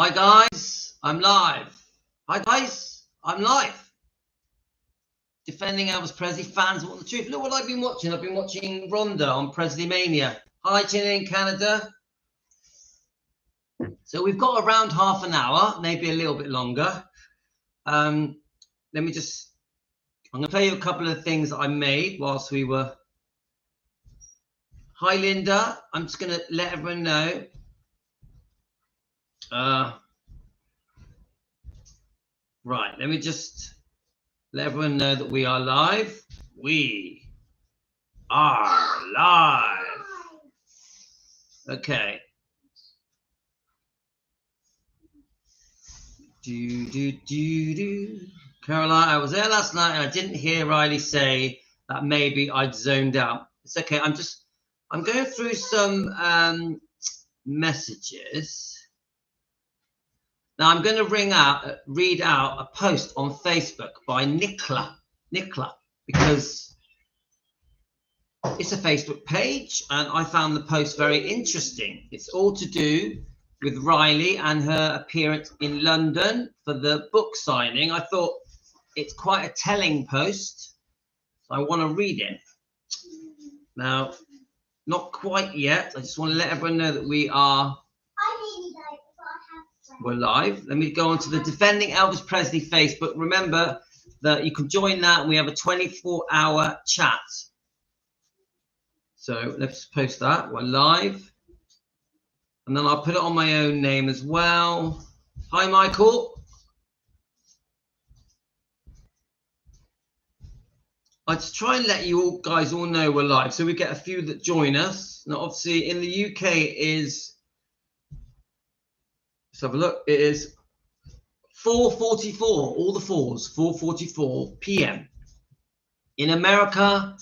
Hi guys, I'm live. Hi guys, I'm live. Defending Elvis Presley, fans want the truth. Look what I've been watching. I've been watching Rhonda on Presley Mania. Hi, Chile in Canada. So we've got around half an hour, maybe a little bit longer. Let me just, I'm gonna play you a couple of things that I made whilst we were. Hi, Linda. I'm just gonna let everyone know. Right, let me just let everyone know that we are live. We are live. Okay. Caroline, I was there last night and I didn't hear Riley say that maybe I'd zoned out. It's okay. I'm going through some messages. Now I'm going to read out a post on Facebook by Nicola, because it's a Facebook page and I found the post very interesting. It's all to do with Riley and her appearance in London for the book signing. I thought it's quite a telling post, so I want to read it. Now, not quite yet. I just want to let everyone know that we're live. Let me go on to the Defending Elvis Presley Facebook. Remember that you can join that and we have a 24-hour chat. So let's post that. We're live. And then I'll put it on my own name as well. Hi, Michael. I just try and let you all guys all know we're live, so we get a few that join us. Now, obviously, in the UK is, let's have a look. It is 4:44, all the fours, 4:44 p.m. In America,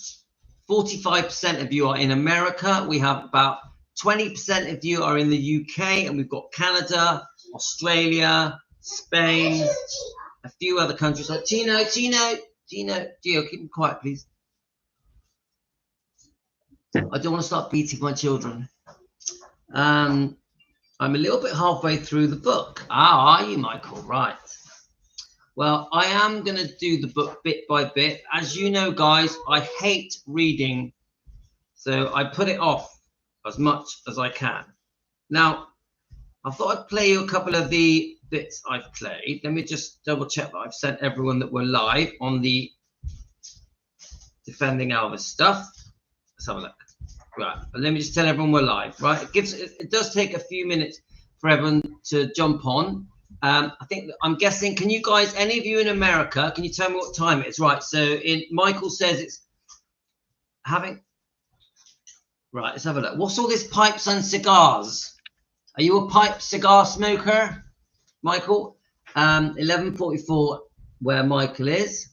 45% of you are in America. We have about 20% of you are in the UK, and we've got Canada, Australia, Spain, a few other countries like Gio, keep them quiet, please. I don't want to start beating my children. I'm a little bit halfway through the book. Ah, are you, Michael? Right. Well, I am going to do the book bit by bit. As you know, guys, I hate reading, so I put it off as much as I can. Now, I thought I'd play you a couple of the bits I've played. Let me just double check that I've sent everyone that we're live on the Defending Elvis stuff. Let's have a look. Right, but let me just tell everyone we're live, right? It does take a few minutes for everyone to jump on. I'm guessing, can you guys, any of you in America, can you tell me what time it is? Right, so Michael says it's having, right, let's have a look. What's all this pipes and cigars? Are you a cigar smoker, Michael? 11:44 where Michael is.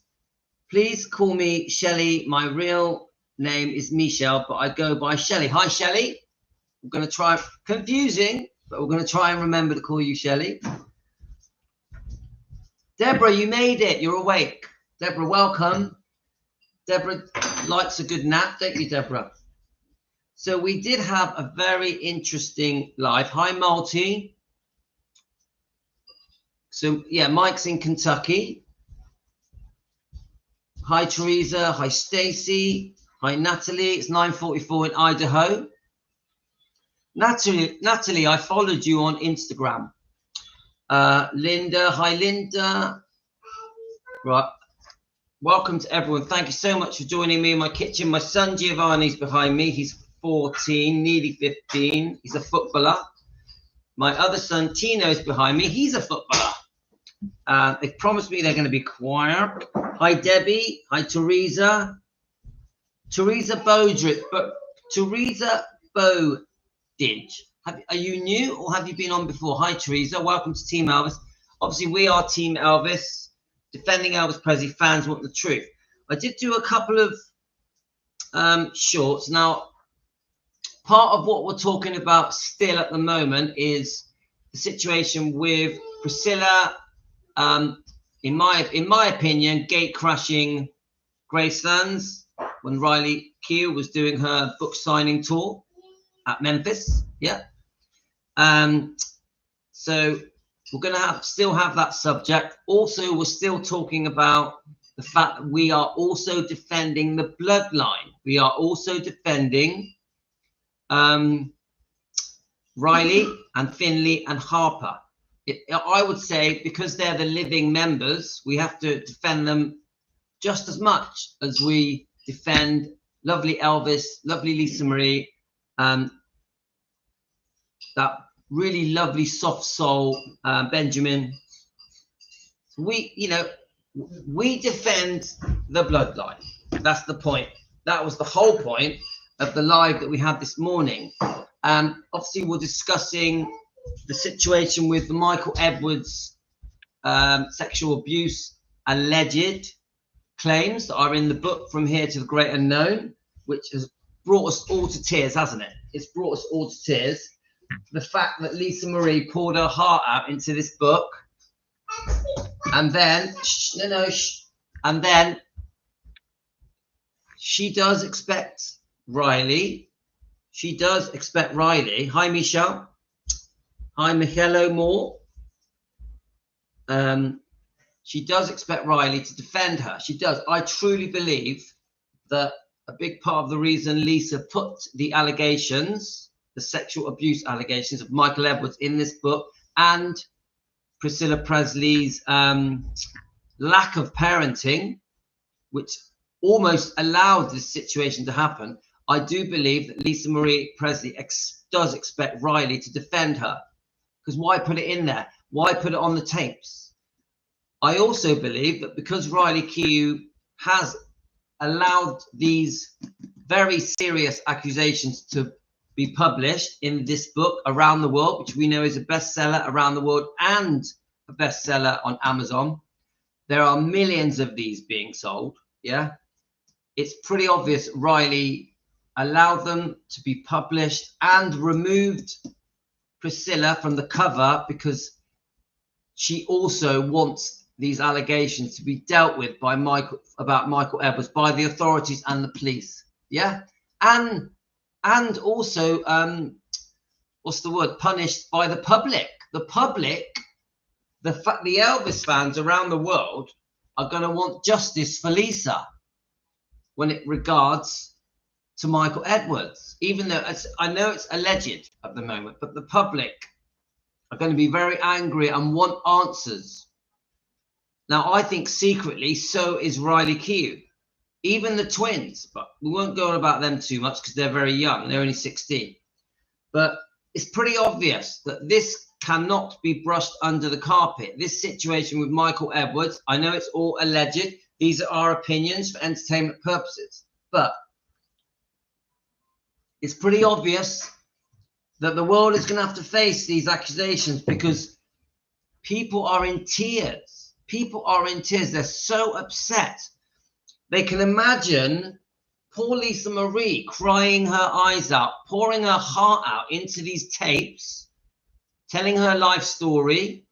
Please call me Shelley. My real name is Michelle, but I go by Shelley. Hi, Shelley. I'm going to try, confusing, but we're going to try and remember to call you Shelley. Deborah, you made it. You're awake. Deborah, welcome. Deborah likes a good nap, don't you, Deborah? So we did have a very interesting live. Hi, Malty. So, yeah, Mike's in Kentucky. Hi, Teresa. Hi, Stacy. Hi, Natalie. It's 9:44 in Idaho. Natalie, I followed you on Instagram. Linda. Hi, Linda. Right. Welcome to everyone. Thank you so much for joining me in my kitchen. My son Giovanni's behind me. He's 14, nearly 15. He's a footballer. My other son Tino is behind me. He's a footballer. They've promised me they're going to be quiet. Hi, Debbie. Hi, Teresa. Teresa Bodridge. But Teresa Bodridge. Are you new or have you been on before? Hi, Teresa. Welcome to Team Elvis. Obviously, we are Team Elvis. Defending Elvis Presley, fans want the truth. I did do a couple of shorts. Now, part of what we're talking about still at the moment is the situation with Priscilla, in my opinion, gate crashing Gracelands when Riley Q was doing her book signing tour at Memphis. Yeah. So we're going to still have that subject. Also, we're still talking about the fact that we are also defending the bloodline. We are also defending Riley and Finley and Harper. I would say because they're the living members, we have to defend them just as much as we defend lovely Elvis, lovely Lisa Marie, that really lovely soft soul Benjamin. We defend the bloodline. That's the point. That was the whole point of the live that we had this morning. Obviously, we're discussing the situation with the Michael Edwards sexual abuse alleged claims that are in the book From Here to the Great Unknown, which has brought us all to tears, hasn't it? It's brought us all to tears. The fact that Lisa Marie poured her heart out into this book, and then and then she does expect Riley. She does expect Riley. Hi, Michelle. Hi, Michelo Moore. She does expect Riley to defend her. She does. I truly believe that a big part of the reason Lisa put the allegations, the sexual abuse allegations of Michael Edwards in this book, and Priscilla Presley's lack of parenting, which almost allowed this situation to happen. I do believe that Lisa Marie Presley does expect Riley to defend her. Because why put it in there? Why put it on the tapes? I also believe that because Riley Keough has allowed these very serious accusations to be published in this book around the world, which we know is a bestseller around the world and a bestseller on Amazon. There are millions of these being sold. Yeah, it's pretty obvious Riley allowed them to be published and removed Priscilla from the cover because she also wants these allegations to be dealt with by Michael Edwards by the authorities and the police. Yeah, and also what's the word? Punished by the public. The public, the Elvis fans around the world are going to want justice for Lisa when it regards to Michael Edwards, even though I know it's alleged at the moment, but the public are going to be very angry and want answers. Now, I think secretly, so is Riley Keough, even the twins, but we won't go on about them too much because they're very young. They're only 16. But it's pretty obvious that this cannot be brushed under the carpet. This situation with Michael Edwards, I know it's all alleged. These are our opinions for entertainment purposes, but it's pretty obvious that the world is going to have to face these accusations because people are in tears. People are in tears. They're so upset. They can imagine poor Lisa Marie crying her eyes out, pouring her heart out into these tapes, telling her life story,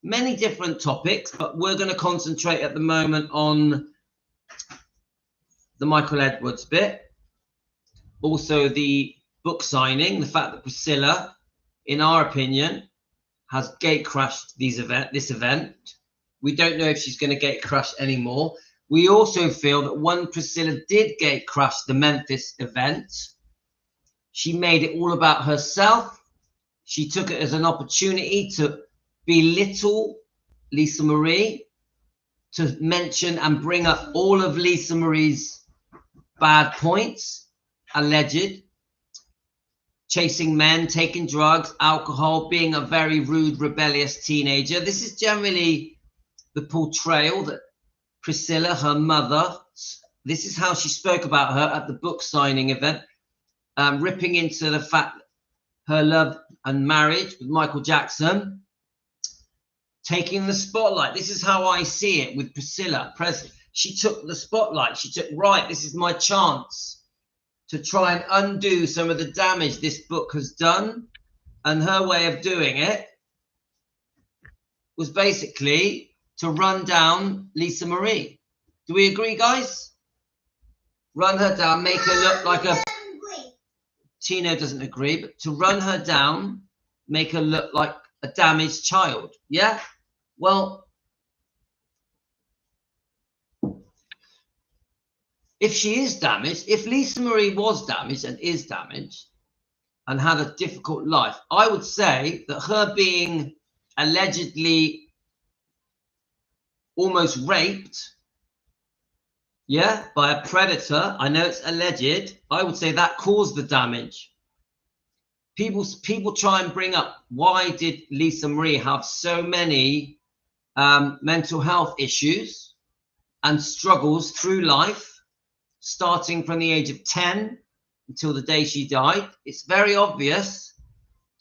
many different topics, but we're going to concentrate at the moment on the Michael Edwards bit. Also, the book signing, the fact that Priscilla, in our opinion, has gate crashed this event. We don't know if she's going to gate crash anymore. We also feel that when Priscilla did gate crash the Memphis event, she made it all about herself. She took it as an opportunity to belittle Lisa Marie, to mention and bring up all of Lisa Marie's bad points, alleged, chasing men, taking drugs, alcohol, being a very rude, rebellious teenager. This is generally the portrayal that Priscilla, her mother, this is how she spoke about her at the book signing event, ripping into the fact that her love and marriage with Michael Jackson, taking the spotlight. This is how I see it with Priscilla Presley. She took the spotlight. She took, right, this is my chance to try and undo some of the damage this book has done. And her way of doing it was basically to run down Lisa Marie. Do we agree, guys? Run her down, make her look like a... Tino doesn't agree, but to run her down, make her look like a damaged child. Yeah. Well, if she is damaged, if Lisa Marie was damaged and is damaged and had a difficult life, I would say that her being allegedly almost raped, yeah, by a predator, I know it's alleged, I would say that caused the damage. People try and bring up, why did Lisa Marie have so many mental health issues and struggles through life, starting from the age of 10 until the day she died? It's very obvious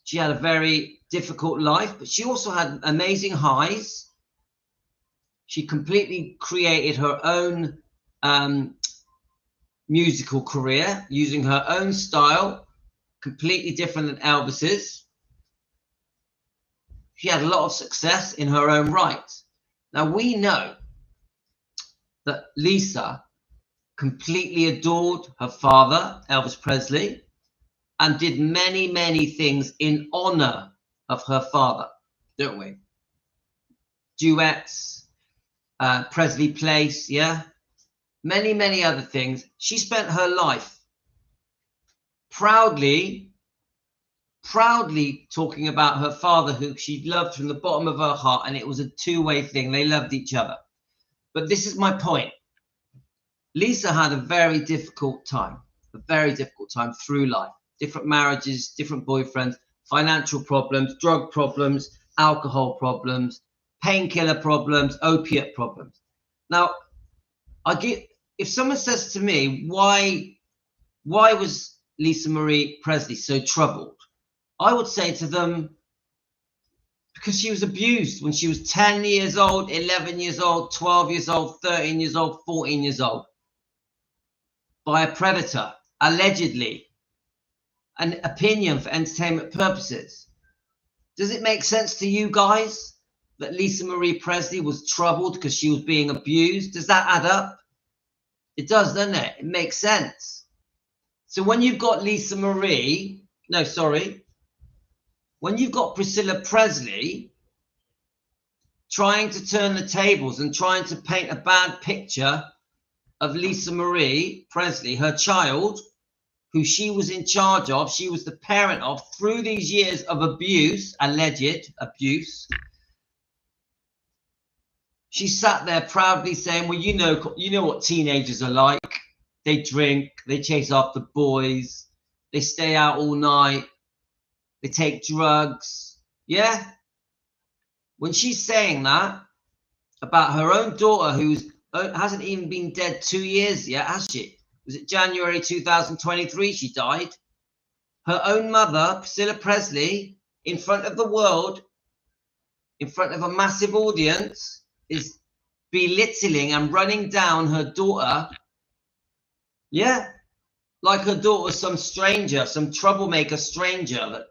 she had a very difficult life, but she also had amazing highs. She completely created her own musical career using her own style, completely different than Elvis's. She had a lot of success in her own right. Now, we know that Lisa completely adored her father, Elvis Presley, and did many, many things in honor of her father, don't we? Duets, Presley Place, yeah? Many, many other things. She spent her life proudly talking about her father, who she loved from the bottom of her heart, and it was a two-way thing. They loved each other. But this is my point. Lisa had a very difficult time through life. Different marriages, different boyfriends, financial problems, drug problems, alcohol problems, painkiller problems, opiate problems. Now, if someone says to me, why was Lisa Marie Presley so troubled? I would say to them, because she was abused when she was 10 years old, 11 years old, 12 years old, 13 years old, 14 years old, by a predator, allegedly. An opinion for entertainment purposes. Does it make sense to you guys that Lisa Marie Presley was troubled because she was being abused? Does that add up? It does, doesn't it? It makes sense. So when you've got when you've got Priscilla Presley trying to turn the tables and trying to paint a bad picture of Lisa Marie Presley, her child, who she was in charge of, she was the parent of through these years of abuse, alleged abuse. She sat there proudly saying, well, you know what teenagers are like. They drink, they chase after boys, they stay out all night, they take drugs. Yeah? When she's saying that about her own daughter, who hasn't even been dead 2 years yet, has she? Was it January 2023 she died? Her own mother, Priscilla Presley, in front of the world, in front of a massive audience, is belittling and running down her daughter. Yeah, like her daughter's some stranger, some troublemaker stranger, that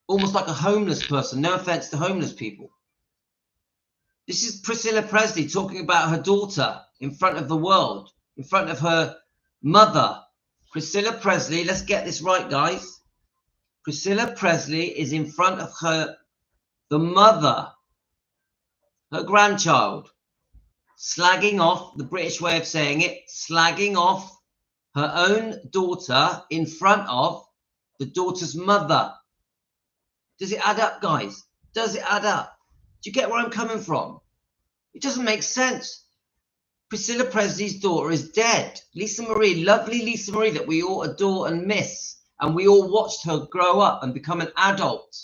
almost like a homeless person. No offense to homeless people. This is Priscilla Presley talking about her daughter in front of the world, in front of her mother. Priscilla Presley, let's get this right, guys. Priscilla Presley is in front of the mother, her grandchild, slagging off, the British way of saying it, slagging off her own daughter in front of the daughter's mother. Does it add up, guys? Does it add up? Do you get where I'm coming from? It doesn't make sense. Priscilla Presley's daughter is dead. Lisa Marie, lovely Lisa Marie that we all adore and miss. And we all watched her grow up and become an adult.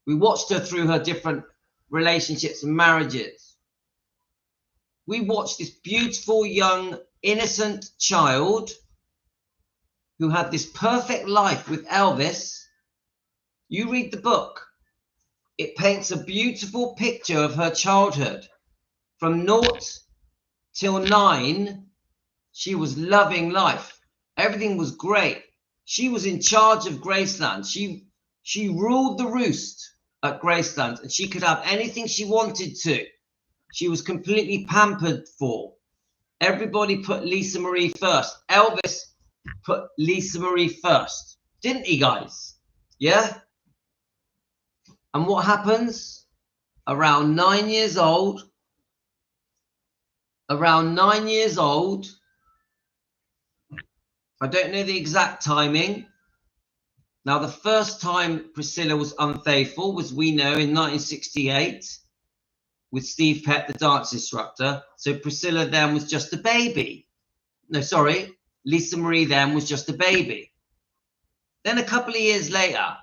We watched her through her different relationships and marriages. We watched this beautiful, young, innocent child who had this perfect life with Elvis. You read the book. It paints a beautiful picture of her childhood. From 0 till 9, she was loving life. Everything was great. She was in charge of Graceland. She ruled the roost at Graceland, and she could have anything she wanted to. She was completely pampered for. Everybody put Lisa Marie first. Elvis put Lisa Marie first. Didn't he, guys? Yeah? And what happens? Around 9 years old, I don't know the exact timing. Now, the first time Priscilla was unfaithful was, we know, in 1968 with Steve Pett, the dance instructor. So Priscilla then was just a baby. No, sorry, Lisa Marie then was just a baby. Then a couple of years later,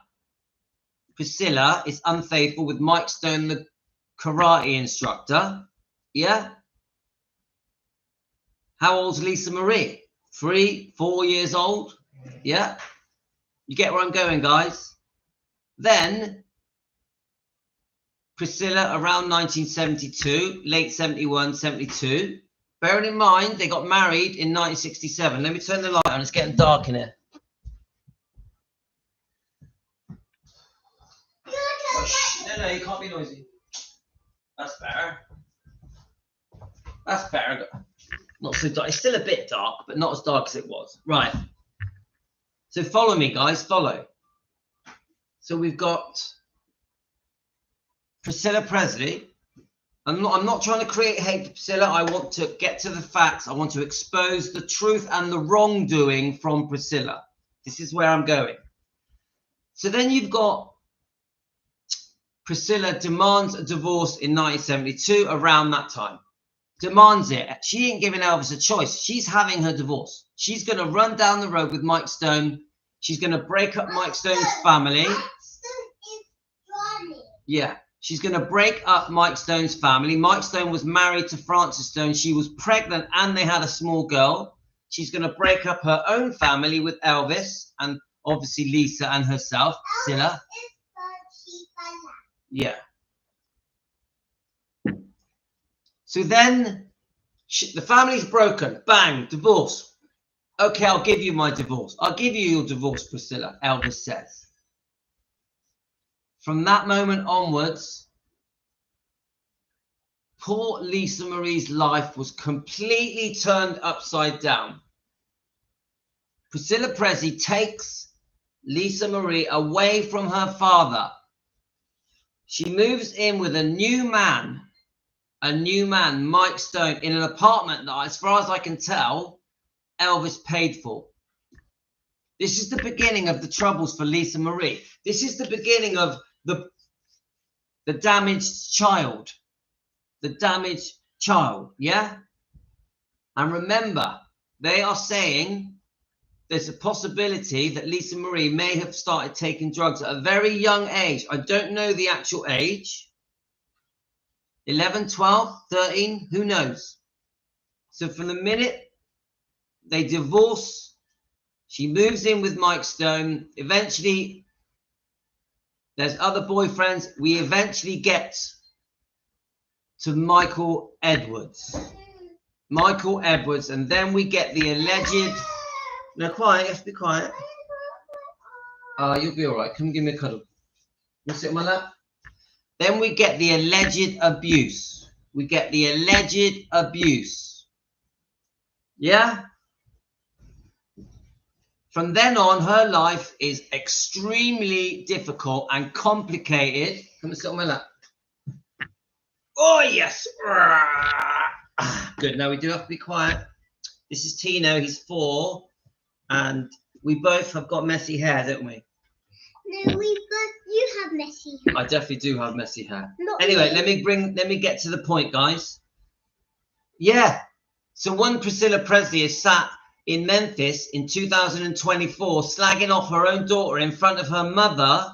Priscilla is unfaithful with Mike Stone, the karate instructor. Yeah. How old's Lisa Marie? 3, 4 years old. Yeah. You get where I'm going, guys? Then Priscilla, around 1972, late 71, 72. Bearing in mind, they got married in 1967. Let me turn the light on. It's getting dark in here. No, you can't be noisy. That's better. That's better. Not so dark. It's still a bit dark, but not as dark as it was. Right. So follow me, guys. Follow. So we've got Priscilla Presley. I'm not trying to create hate for Priscilla. I want to get to the facts. I want to expose the truth and the wrongdoing from Priscilla. This is where I'm going. So then you've got Priscilla demands a divorce in 1972, around that time. Demands it. She ain't giving Elvis a choice. She's having her divorce. She's going to run down the road with Mike Stone. She's going to break up Mike Stone's family. Yeah. She's going to break up Mike Stone's family. Mike Stone was married to Frances Stone. She was pregnant and they had a small girl. She's going to break up her own family with Elvis and obviously Lisa and herself, Priscilla. Yeah. So then the family's broken. Bang, divorce. Okay, I'll give you my divorce. I'll give you your divorce, Priscilla, Elvis says. From that moment onwards, poor Lisa Marie's life was completely turned upside down. Priscilla Presley takes Lisa Marie away from her father. She moves in with a new man, Mike Stone, in an apartment that, as far as I can tell, Elvis paid for. This is the beginning of the troubles for Lisa Marie. This is the beginning of the damaged child. The damaged child, yeah? And remember, they are saying there's a possibility that Lisa Marie may have started taking drugs at a very young age. I don't know the actual age. 11, 12, 13, who knows? So from the minute they divorce, she moves in with Mike Stone. Eventually, there's other boyfriends. We eventually get to Michael Edwards. Michael Edwards, and then we get the alleged... No, quiet, you have to be quiet. You'll be all right. Come give me a cuddle. You sit on my lap. Then we get the alleged abuse. We get the alleged abuse. Yeah? From then on, her life is extremely difficult and complicated. Come and sit on my lap. Oh, yes. Good. Now we do have to be quiet. This is Tino. He's 4. And we both have got messy hair, don't we? No, you have messy hair. I definitely do have messy hair. Anyway, let me get to the point, guys. Yeah. So one Priscilla Presley is sat in Memphis in 2024, slagging off her own daughter in front of her mother,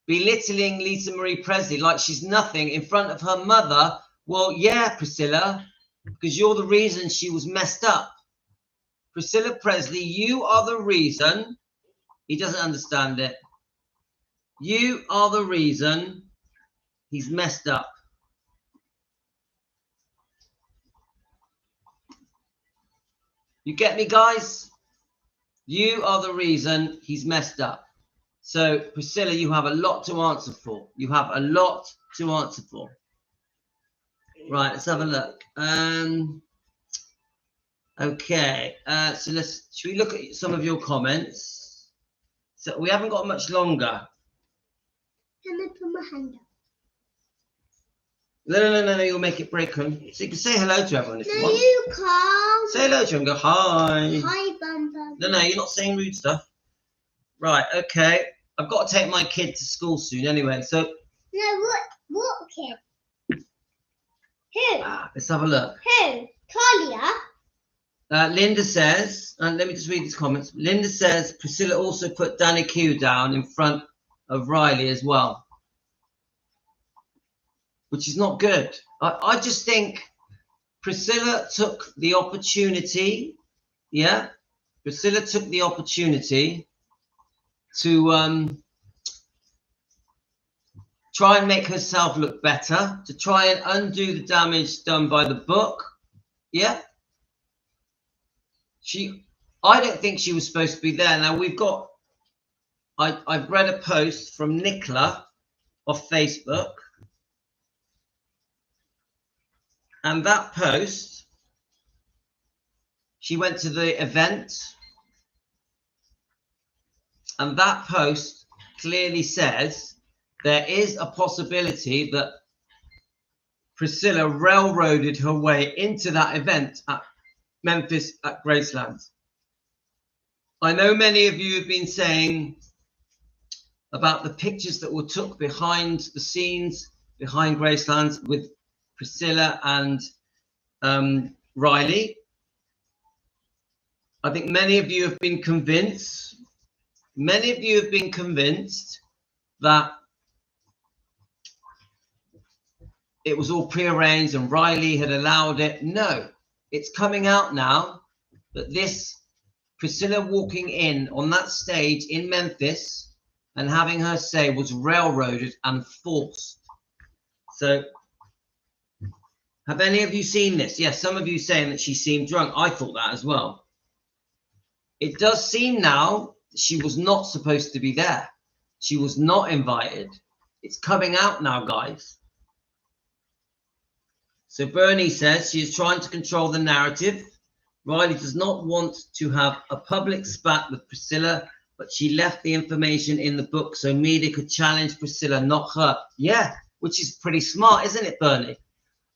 belittling Lisa Marie Presley like she's nothing in front of her mother. Well, yeah, Priscilla, because you're the reason she was messed up. Priscilla Presley, you are the reason. He doesn't understand it. You are the reason he's messed up. You get me, guys? You are the reason he's messed up. So, Priscilla, you have a lot to answer for. You have a lot to answer for. Right, let's have a look. Okay, so should we look at some of your comments? So we haven't got much longer. Can I put my hand up? No, you'll make it break on. So you can say hello to everyone if you want. You can't. Say hello to them, go hi. Hi, Bum Bum. No, you're not saying rude stuff. Right, okay. I've got to take my kid to school soon anyway, so... No, what kid? Who? let's have a look. Who? Talia? Linda says, and let me just read these comments. Linda says Priscilla also put Danny Q down in front of Riley as well, which is not good. I just think Priscilla took the opportunity, Priscilla took the opportunity to try and make herself look better, to try and undo the damage done by the book. Yeah. I don't think she was supposed to be there. Now we've got, I've read a post from Nicola off Facebook. And that post, she went to the event. And that post clearly says there is a possibility that Priscilla railroaded her way into that event at Memphis at Graceland. I know many of you have been saying about the pictures that were took behind the scenes, behind Graceland with Priscilla and Riley. I think many of you have been convinced that it was all prearranged and Riley had allowed it. No, it's coming out now that this Priscilla walking in on that stage in Memphis and having her say was railroaded and forced. So have any of you seen this? Yes, some of you saying that she seemed drunk. I thought that as well. It does seem now she was not supposed to be there. She was not invited. It's coming out now, guys. So Bernie says she is trying to control the narrative. Riley does not want to have a public spat with Priscilla, but she left the information in the book so media could challenge Priscilla, not her. Yeah, which is pretty smart, isn't it, Bernie?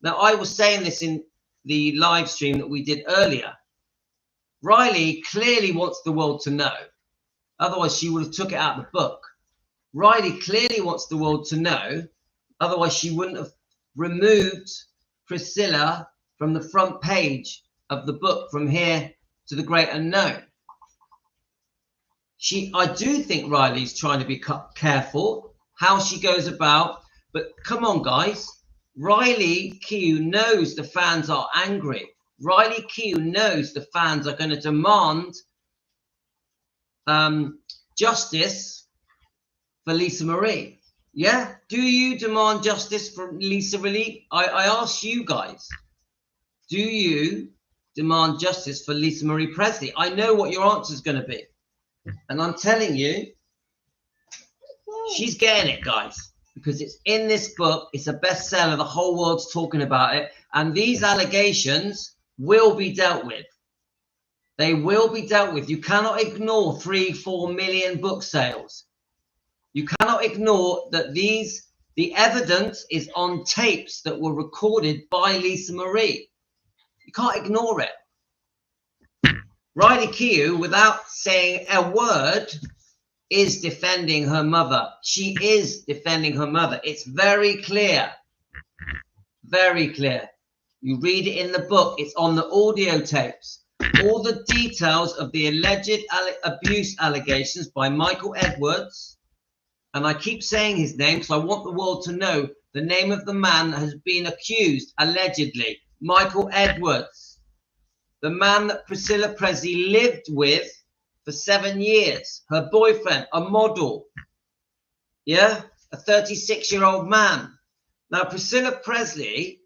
Now, I was saying this in the live stream that we did earlier. Riley clearly wants the world to know. Otherwise, she would have took it out of the book. Riley clearly wants the world to know. Otherwise, she wouldn't have removed Priscilla from the front page of the book, From Here to the Great Unknown. I do think Riley's trying to be careful how she goes about, but come on, guys. Riley Q knows the fans are angry. Riley Q knows the fans are going to demand justice for Lisa Marie. Yeah? Do you demand justice for Lisa Marie? I ask you guys. Do you demand justice for Lisa Marie Presley? I know what your answer is going to be. And I'm telling you, she's getting it, guys. Because it's in this book. It's a bestseller. The whole world's talking about it. And these allegations will be dealt with. They will be dealt with. You cannot ignore 3-4 million book sales. You cannot ignore that the evidence is on tapes that were recorded by Lisa Marie. You can't ignore it. Riley Q, without saying a word, is defending her mother. She is defending her mother. It's very clear. Very clear. You read it in the book. It's on the audio tapes. All the details of the alleged abuse allegations by Michael Edwards. And I keep saying his name because I want the world to know the name of the man that has been accused, allegedly. Michael Edwards. The man that Priscilla Presley lived with for 7 years. Her boyfriend, a model. Yeah? A 36-year-old man. Now, Priscilla Presley,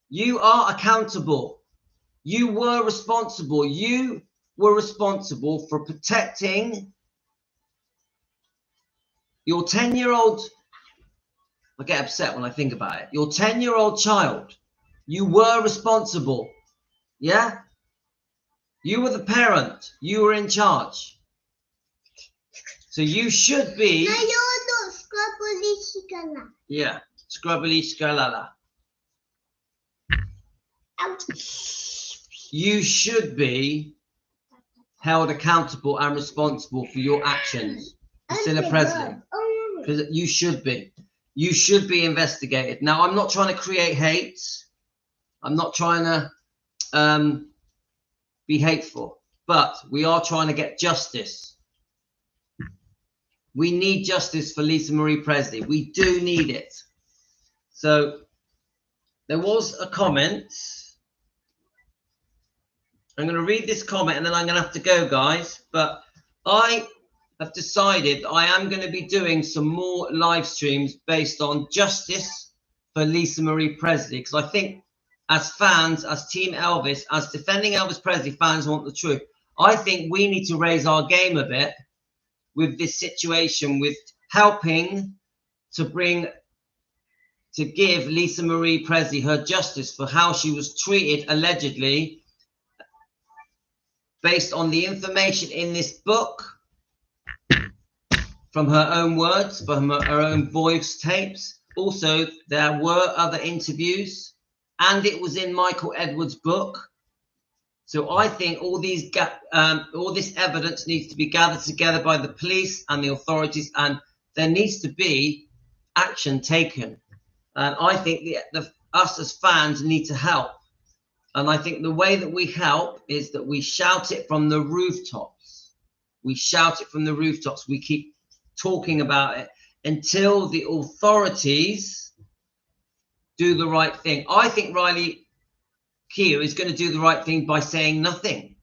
you are accountable. You were responsible. You were responsible for protecting your 10-year-old. I get upset when I think about it. Your 10-year-old child. You were responsible. Yeah? You were the parent. You were in charge. So you should be. No, you're not scrubby. Yeah, scrubbly scalala. You should be held accountable and responsible for your actions. Priscilla Presley. You should be. You should be investigated. Now, I'm not trying to create hate. I'm not trying to be hateful. But we are trying to get justice. We need justice for Lisa Marie Presley. We do need it. So there was a comment. I'm going to read this comment and then I'm going to have to go, guys. But I have decided I am going to be doing some more live streams based on justice for Lisa Marie Presley. Because I think as fans, as Team Elvis, as defending Elvis Presley fans want the truth. I think we need to raise our game a bit with this situation, with helping to give Lisa Marie Presley her justice for how she was treated allegedly based on the information in this book, from her own words, from her own voice tapes. Also, there were other interviews, and it was in Michael Edwards' book. So I think all this evidence needs to be gathered together by the police and the authorities, and there needs to be action taken. And I think us as fans need to help. And I think the way that we help is that we shout it from the rooftops. We shout it from the rooftops. We keep talking about it until the authorities do the right thing. I think Riley Keough is going to do the right thing by saying nothing,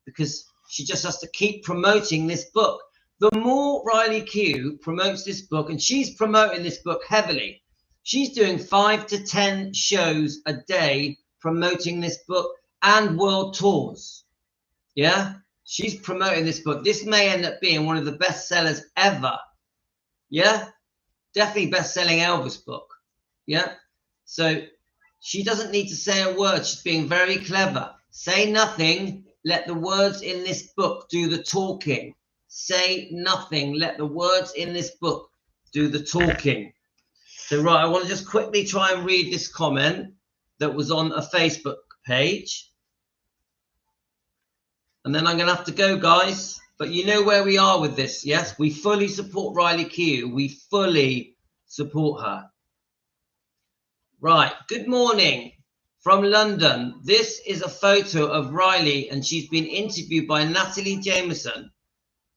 because she just has to keep promoting this book. The more Riley Keough promotes this book, and she's promoting this book heavily, she's doing 5 to 10 shows a day promoting this book and world tours. Yeah, she's promoting this book. This may end up being one of the best sellers ever. Yeah, definitely best-selling Elvis book. Yeah, so she doesn't need to say a word. She's being very clever. Say nothing. Let the words in this book do the talking. Say nothing. Let the words in this book do the talking. So, right, I want to just quickly try and read this comment that was on a Facebook page. And then I'm going to have to go, guys. But you know where we are with this, yes? We fully support Riley Keough. We fully support her. Right, good morning from London. This is a photo of Riley, and she's been interviewed by Natalie Jameson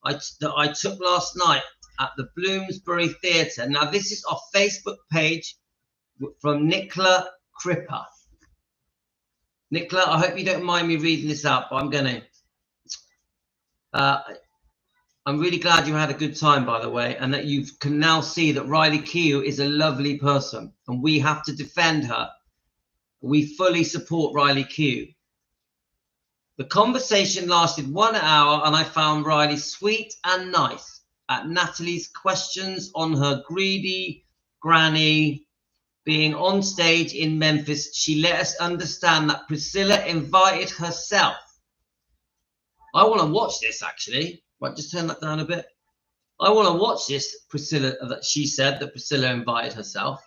that I took last night at the Bloomsbury Theatre. Now, this is our Facebook page from Nicola Cripper. Nicola, I hope you don't mind me reading this out, but I'm going to. I'm really glad you had a good time, by the way, and that you can now see that Riley Keough is a lovely person, and we have to defend her. We fully support Riley Keough. The conversation lasted 1 hour, and I found Riley sweet and nice. At Natalie's questions on her greedy granny being on stage in Memphis, she let us understand that Priscilla invited herself. I want to watch this, actually. Right, just turn that down a bit. I want to watch this, Priscilla, that she said that Priscilla invited herself.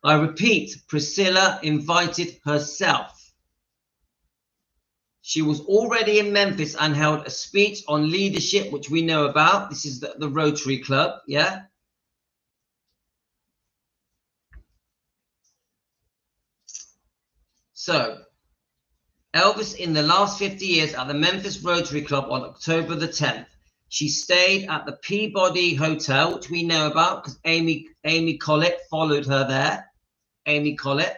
I repeat, Priscilla invited herself. She was already in Memphis and held a speech on leadership, which we know about. This is the Rotary Club, yeah? So, Elvis in the last 50 years at the Memphis Rotary Club on October the 10th. She stayed at the Peabody Hotel, which we know about because Amy Collett followed her there. Amy Collett.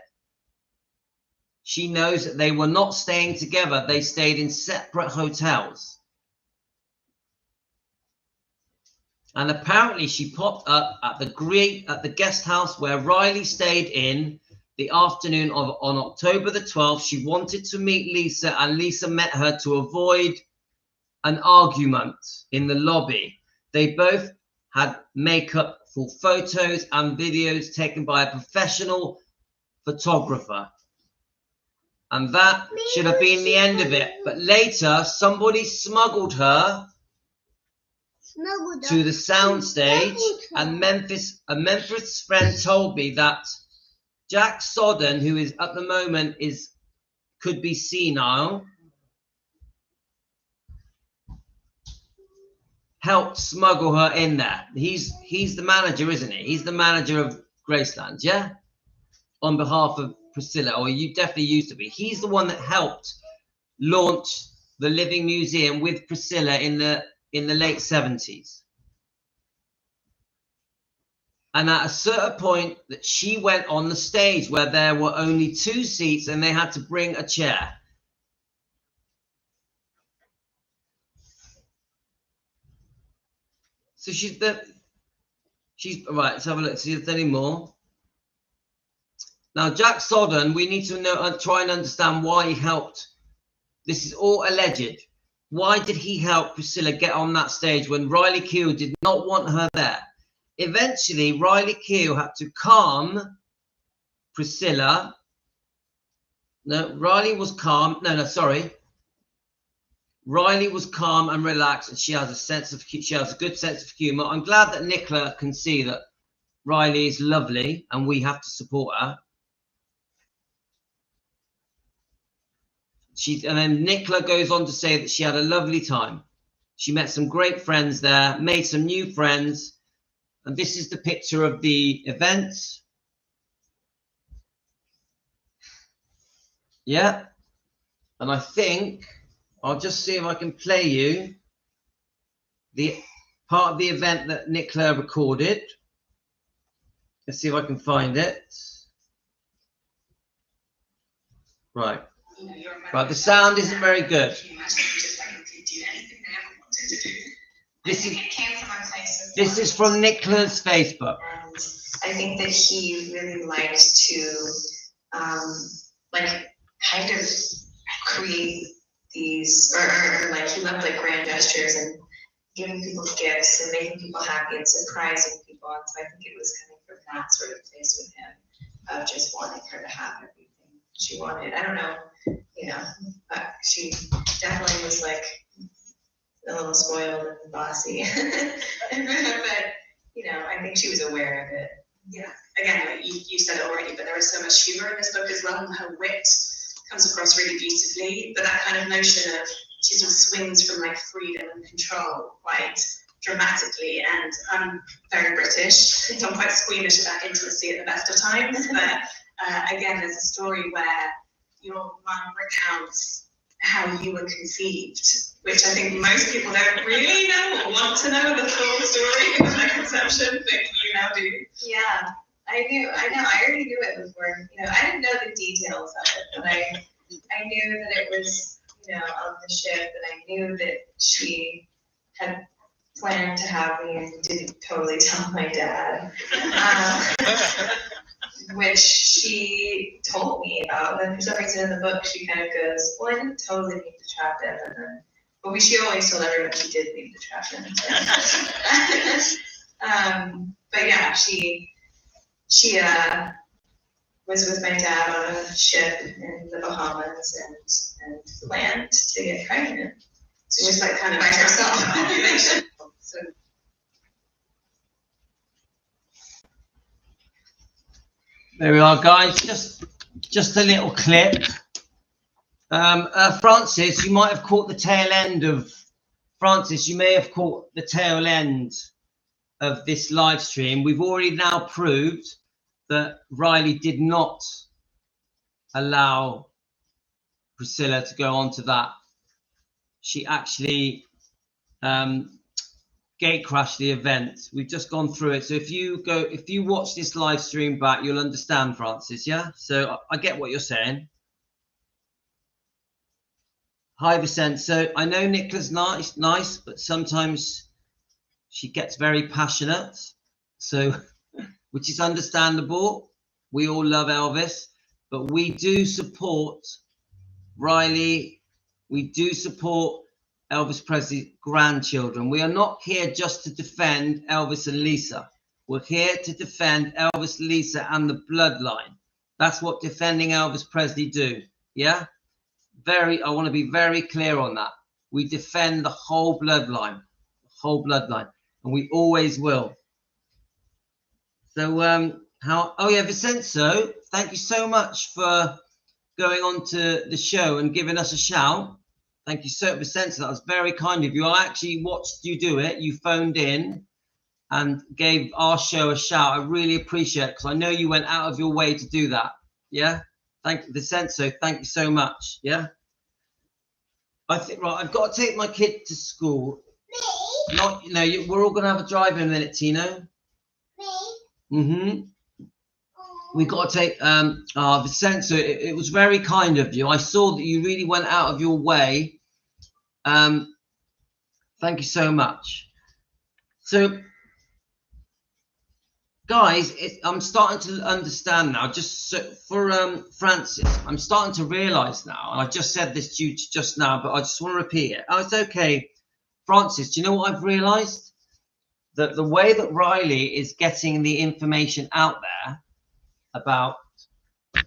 She knows that they were not staying together. They stayed in separate hotels. And apparently she popped up at the guest house where Riley stayed in the afternoon on October the 12th. She wanted to meet Lisa, and Lisa met her to avoid an argument in the lobby. They both had makeup for photos and videos taken by a professional photographer. And that should have been the end of it. But later, somebody smuggled her to the soundstage, and a Memphis friend told me that Jack Soden, who is at the moment could be senile, helped smuggle her in there. He's the manager, isn't he? He's the manager of Graceland, yeah? On behalf of Priscilla, or you definitely used to be. He's the one that helped launch the Living Museum with Priscilla in the late 70s. And at a certain point that she went on the stage where there were only 2 seats and they had to bring a chair. So she's right. Let's have a look. See if there's any more. Now, Jack Soden, we need to try and understand why he helped. This is all alleged. Why did he help Priscilla get on that stage when Riley Keough did not want her there? Eventually, Riley Keough had to calm Priscilla. No, Riley was calm. No, sorry. Riley was calm and relaxed, and she has a good sense of humor. I'm glad that Nicola can see that Riley is lovely, and we have to support her. And then Nicola goes on to say that she had a lovely time. She met some great friends there, made some new friends. And this is the picture of the event. Yeah. And I think I'll just see if I can play you the part of the event that Nicola recorded. Let's see if I can find it. Right. Right, the sound isn't very good. This is from Nicola's Facebook. And I think that he really liked to kind of create these, or like he loved like grand gestures and giving people gifts and making people happy and surprising people. And so I think it was coming from that sort of place with him of just wanting her to have everything she wanted. I don't know, but she definitely was like a little spoiled and bossy. But I think she was aware of it. Yeah, again, like you said it already, but there is so much humor in this book as well, and her wit comes across really beautifully. But that kind of notion of she sort of swings from like freedom and control quite dramatically. And I'm very British, so I'm quite squeamish about intimacy at the best of times. But again, there's a story where your mum recounts how you were conceived, which I think most people don't really know or want to know the full story of their conception, but you now do. Yeah, I know. I already knew it before. I didn't know the details of it, but I knew that it was, on the ship, and I knew that she had planned to have me and didn't totally tell my dad. Which she told me about, and for some reason in the book she kind of goes, "Well, I didn't totally mean to trap him," and then, but she always told everyone she did mean to trap him. But yeah, she was with my dad on a ship in the Bahamas and planned to get pregnant. So just like kind of by herself. So. There we are, guys. Just a little clip. Francis, you might have caught the tail end of you may have caught the tail end of this live stream. We've already now proved that Riley did not allow Priscilla to go on to that. She actually gate crashed the event. We've just gone through it. So if you watch this live stream back, you'll understand, Francis. Yeah. So I get what you're saying. Hi, Vicente. So I know Nicola's nice, but sometimes she gets very passionate. So, which is understandable. We all love Elvis, but we do support Riley. We do support Elvis Presley's grandchildren. We are not here just to defend Elvis and Lisa. We're here to defend Elvis, Lisa, and the bloodline. That's what defending Elvis Presley do. Yeah? I want to be very clear on that. We defend the whole bloodline. The whole bloodline. and we always will. So oh yeah, Vincenzo, thank you so much for going on to the show and giving us a shout. Thank you so much, Vincenzo. That was very kind of you. I actually watched you do it. You phoned in and gave our show a shout. I really appreciate it, because I know you went out of your way to do that. Yeah, thank you, Vincenzo. Thank you so much. Yeah, I think, right, I've got to take my kid to school. Me? Not, you know, we're all gonna have a drive in a minute, Tino. Me? We got to take Vincenzo, it was very kind of you. I saw that you really went out of your way. Thank you so much. So guys, I'm starting to understand now, just for Francis, I'm starting to realize now, and I just said this to you just now, but I just want to repeat it. Oh, it's okay, Francis, do you know what I've realized? That the way that Riley is getting the information out there about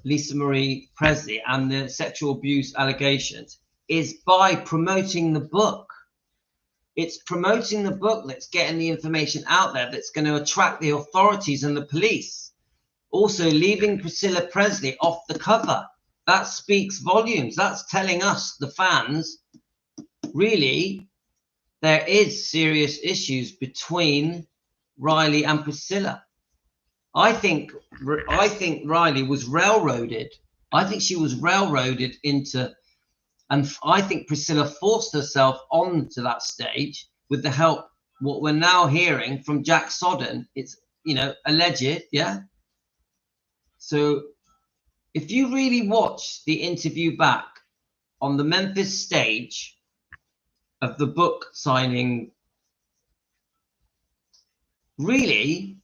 Lisa Marie Presley and the sexual abuse allegations is by promoting the book. It's promoting the book that's getting the information out there, that's going to attract the authorities and the police. Also, leaving Priscilla Presley off the cover. That speaks volumes. That's telling us, the fans, really, there is serious issues between Riley and Priscilla. I think Riley was railroaded. I think she was railroaded into, and I think Priscilla forced herself onto that stage with the help, what we're now hearing from Jack Soden. It's, you know, alleged, yeah? So if you really watch the interview back on the Memphis stage of the book signing, really,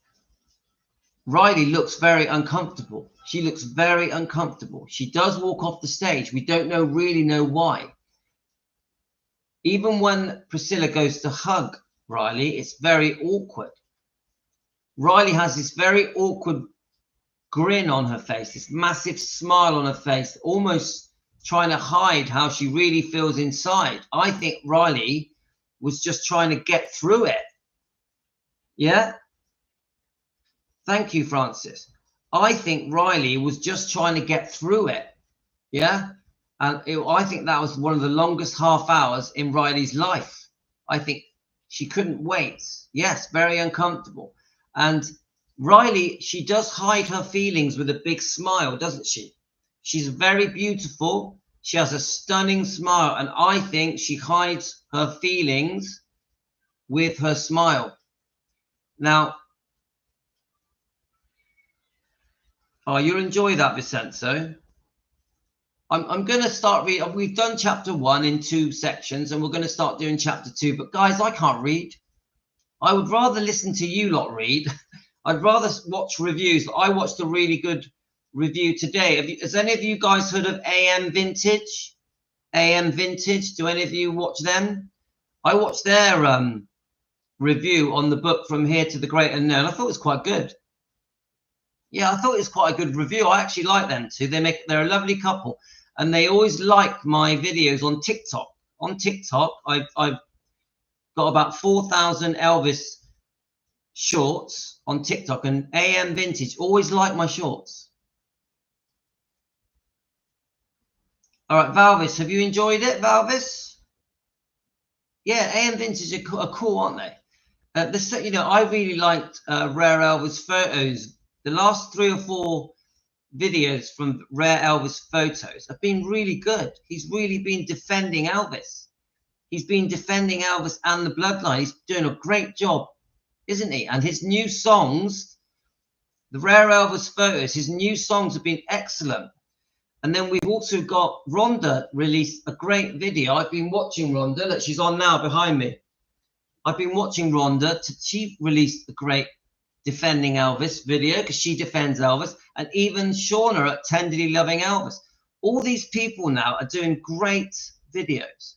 Riley looks very uncomfortable. She looks very uncomfortable. She does walk off the stage. We don't really know why. Even when Priscilla goes to hug Riley, it's very awkward. Riley has this very awkward grin on her face, this massive smile on her face, almost trying to hide how she really feels inside. I think Riley was just trying to get through it. Yeah? Thank you, Francis. I think Riley was just trying to get through it. Yeah? And I think that was one of the longest half hours in Riley's life. I think she couldn't wait. Yes, very uncomfortable. And Riley, she does hide her feelings with a big smile, doesn't she? She's very beautiful. She has a stunning smile. And I think she hides her feelings with her smile. Now, oh, you'll enjoy that, Vincenzo. I'm going to start reading. We've done chapter 1 in 2 sections, and we're going to start doing chapter 2. But guys, I can't read. I would rather listen to you lot read. I'd rather watch reviews. I watched a really good review today. Has any of you guys heard of AM Vintage? AM Vintage. Do any of you watch them? I watched their review on the book From Here to the Great Unknown. I thought it was quite good. Yeah, I thought it was quite a good review. I actually like them too. They're a lovely couple, and they always like my videos on TikTok. On TikTok, I've got about 4,000 Elvis shorts on TikTok, and AM Vintage always like my shorts. All right, Valvis, have you enjoyed it, Valvis? Yeah, AM Vintage are cool, aren't they? You know, I really liked Rare Elvis Photos. The last 3 or 4 videos from Rare Elvis Photos have been really good. He's really been defending Elvis. He's been defending Elvis and the bloodline. He's doing a great job, isn't he? And his new songs, the Rare Elvis Photos, his new songs have been excellent. And then we've also got Rhonda released a great video. I've been watching Rhonda. Look, she's on now behind me. I've been watching Rhonda. She released a great Defending Elvis video, because she defends Elvis, and even Shauna at Tenderly Loving Elvis. All these people now are doing great videos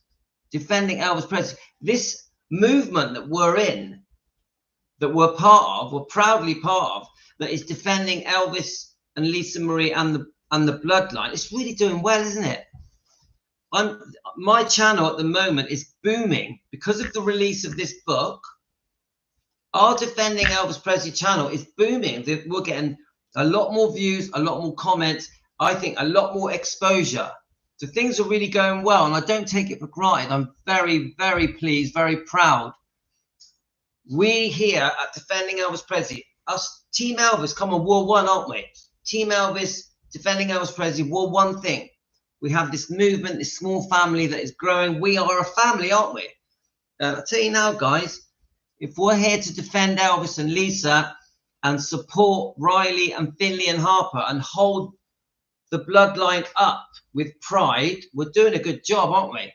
defending Elvis Presley. This movement that we're in, that we're part of, we're proudly part of, that is defending Elvis and Lisa Marie and the bloodline, it's really doing well, isn't it? My channel at the moment is booming because of the release of this book. Our Defending Elvis Presley channel is booming. We're getting a lot more views, a lot more comments. I think a lot more exposure. So things are really going well, and I don't take it for granted. I'm very, very pleased, very proud. We here at Defending Elvis Presley, us Team Elvis, come on, we're one, aren't we? Team Elvis, Defending Elvis Presley, we're one thing. We have this movement, this small family that is growing. We are a family, aren't we? I'll tell you now, guys, if we're here to defend Elvis and Lisa and support Riley and Finley and Harper and hold the bloodline up with pride, we're doing a good job, aren't we?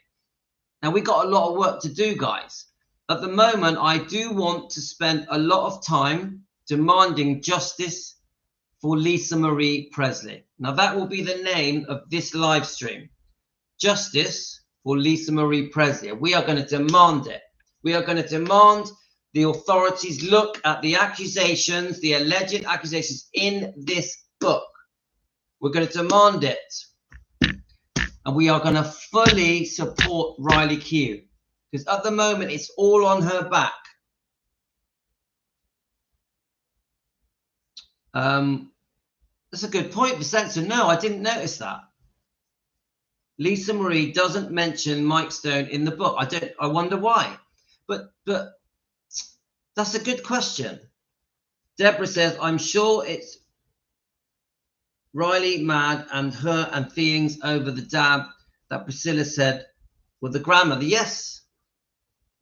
Now, we got a lot of work to do, guys. At the moment, I do want to spend a lot of time demanding justice for Lisa Marie Presley. Now, that will be the name of this live stream. Justice for Lisa Marie Presley. We are going to demand it. We are going to demand the authorities look at the accusations, the alleged accusations in this book. We're going to demand it. And we are going to fully support Riley Q. Because at the moment, it's all on her back. That's a good point, Vicenza. No, I didn't notice that. Lisa Marie doesn't mention Mike Stone in the book. I wonder why. But that's a good question. Deborah says, I'm sure it's Riley mad and her and feelings over the dab that Priscilla said with the grandmother. Yes.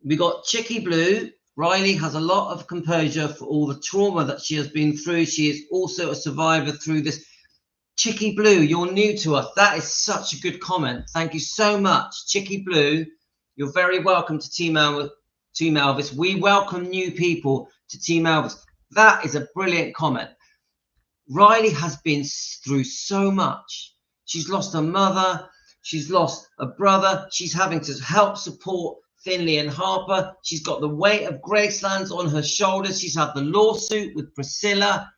We got Chicky Blue. Riley has a lot of composure for all the trauma that she has been through. She is also a survivor through this. Chicky Blue, you're new to us. That is such a good comment. Thank you so much. Chicky Blue, you're very welcome to Team Elvis. We welcome new people to Team Elvis. That is a brilliant comment. Riley has been through so much. She's lost her mother. She's lost a brother. She's having to help support Finley and Harper. She's got the weight of Graceland's on her shoulders. She's had the lawsuit with Priscilla.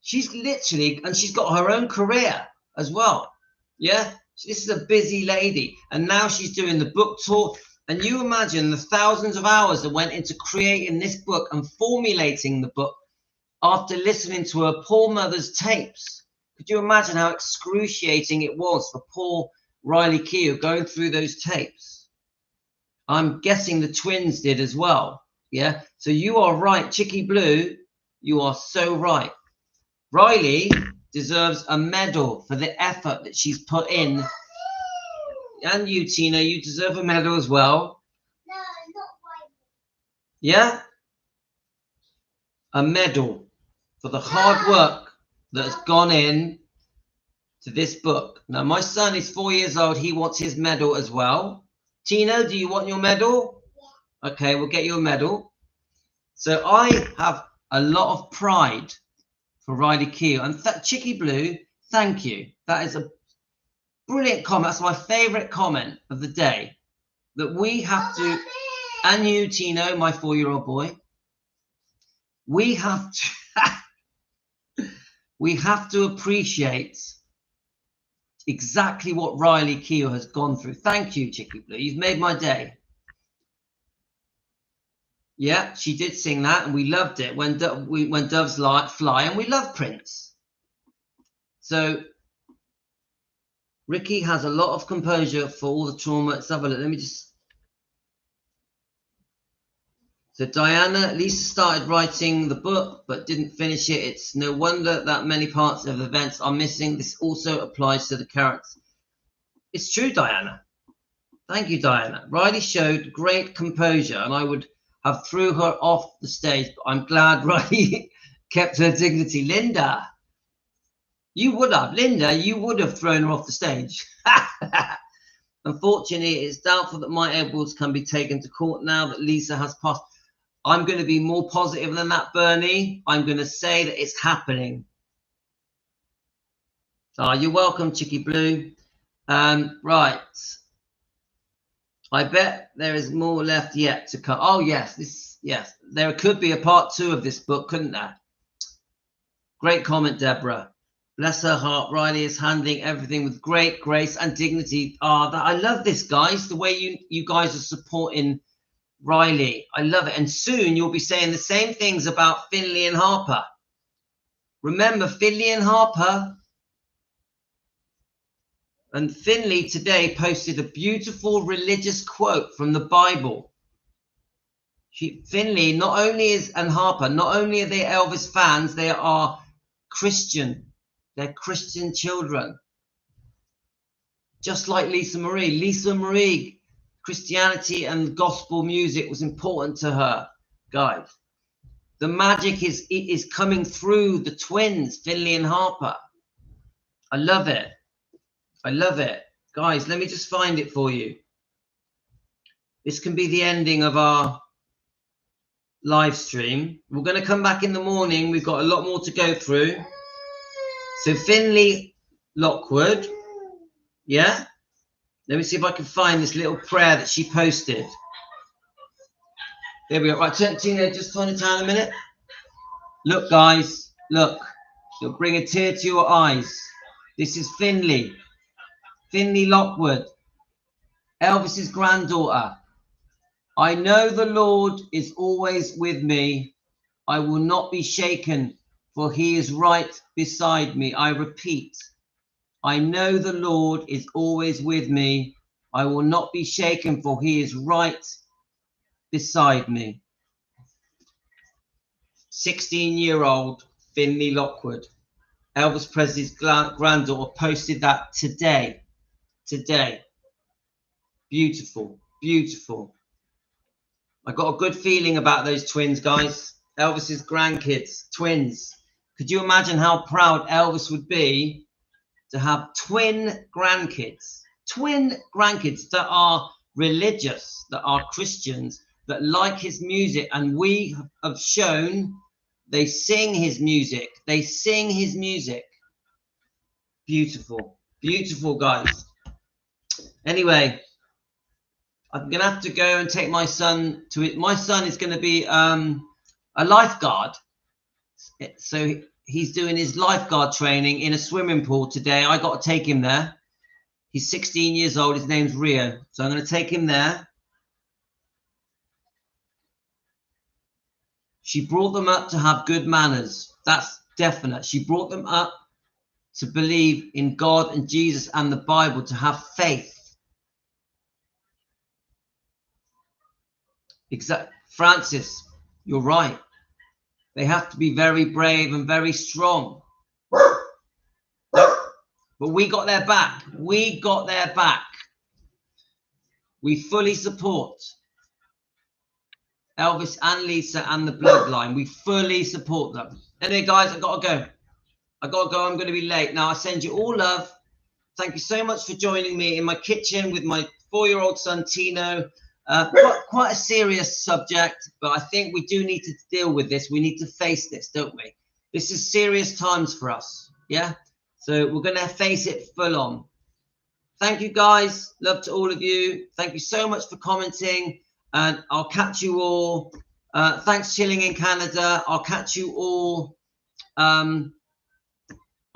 She's literally, and she's got her own career as well. Yeah, this is a busy lady. And now she's doing the book tour. And you imagine the thousands of hours that went into creating this book and formulating the book after listening to her poor mother's tapes. Could you imagine how excruciating it was for poor Riley Keough going through those tapes? I'm guessing the twins did as well. Yeah. So you are right, Chicky Blue. You are so right. Riley deserves a medal for the effort that she's put in. And you, Tina, you deserve a medal as well. No, not mine. Yeah? A medal for the hard work that has gone in to this book. Now, my son is 4 years old. He wants his medal as well. Tina, do you want your medal? Yeah. Okay, we'll get you a medal. So I have a lot of pride for Riley Keough. And Chicky Blue, thank you. That is a brilliant comment. That's my favourite comment of the day. That we have to, and you, Tino, my 4-year-old boy, we have to appreciate exactly what Riley Keough has gone through. Thank you, Chicky Blue. You've made my day. Yeah, she did sing that, and we loved it when doves fly, and we love Prince. So Ricky has a lot of composure for all the trauma. Let's have a look. Let me just. So Diana, Lisa started writing the book but didn't finish it. It's no wonder that many parts of events are missing. This also applies to the characters. It's true, Diana. Thank you, Diana. Riley showed great composure, and I would have threw her off the stage, but I'm glad Riley kept her dignity. Linda, you would have. Linda, you would have thrown her off the stage. Unfortunately, it's doubtful that my Edwards can be taken to court now that Lisa has passed. I'm going to be more positive than that, Bernie. I'm going to say that it's happening. You're welcome, Chicky Blue. Right. I bet there is more left yet to come. Oh, yes. Yes. There could be a part 2 of this book, couldn't there? Great comment, Deborah. Bless her heart. Riley is handling everything with great grace and dignity. I love this, guys. The way you guys are supporting Riley, I love it. And soon you'll be saying the same things about Finley and Harper. Remember, Finley and Harper. And Finley today posted a beautiful religious quote from the Bible. Finley not only is, and Harper, not only are they Elvis fans, they are Christian. They're Christian children. Just like Lisa Marie. Lisa Marie, Christianity and gospel music was important to her, guys. The magic is coming through the twins, Finley and Harper. I love it. I love it. Guys, let me just find it for you. This can be the ending of our live stream. We're going to come back in the morning. We've got a lot more to go through. So Finley Lockwood. Yeah? Let me see if I can find this little prayer that she posted. There we go. Right, Tina, just turn it down a minute. Look, guys. Look. You'll bring a tear to your eyes. This is Finley. Finley Lockwood. Elvis's granddaughter. I know the Lord is always with me. I will not be shaken, for he is right beside me. I repeat. I know the Lord is always with me. I will not be shaken, for he is right beside me. 16-year-old Finley Lockwood, Elvis Presley's granddaughter, posted that today. Today. Beautiful, beautiful. I got a good feeling about those twins, guys. Elvis's grandkids, twins. Could you imagine how proud Elvis would be to have twin grandkids that are religious, that are Christians, that like his music, and we have shown they sing his music. They sing his music. Beautiful, beautiful, guys. Anyway, I'm gonna have to go and take my son to it. My son is going to be a lifeguard, so he's doing his lifeguard training in a swimming pool today. I got to take him there. He's 16 years old. His name's Rio. So I'm going to take him there. She brought them up to have good manners. That's definite. She brought them up to believe in God and Jesus and the Bible, to have faith. Exactly. Francis, you're right. They have to be very brave and very strong. But we got their back. We got their back. We fully support Elvis and Lisa and the bloodline. We fully support them. Anyway, guys, I got to go. I'm going to be late. Now, I send you all love. Thank you so much for joining me in my kitchen with my 4-year-old son, Tino. Quite a serious subject, but I think we do need to deal with this. We need to face this, don't we? This is serious times for us. Yeah. So we're going to face it full on. Thank you, guys. Love to all of you. Thank you so much for commenting, and I'll catch you all. Thanks, Chilling in Canada. I'll catch you all on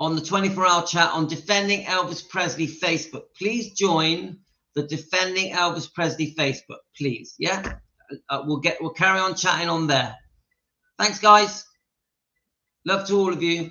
the 24-hour chat on Defending Elvis Presley Facebook. Please join the Defending Elvis Presley Facebook, please. Yeah, we'll carry on chatting on there. Thanks, guys. Love to all of you.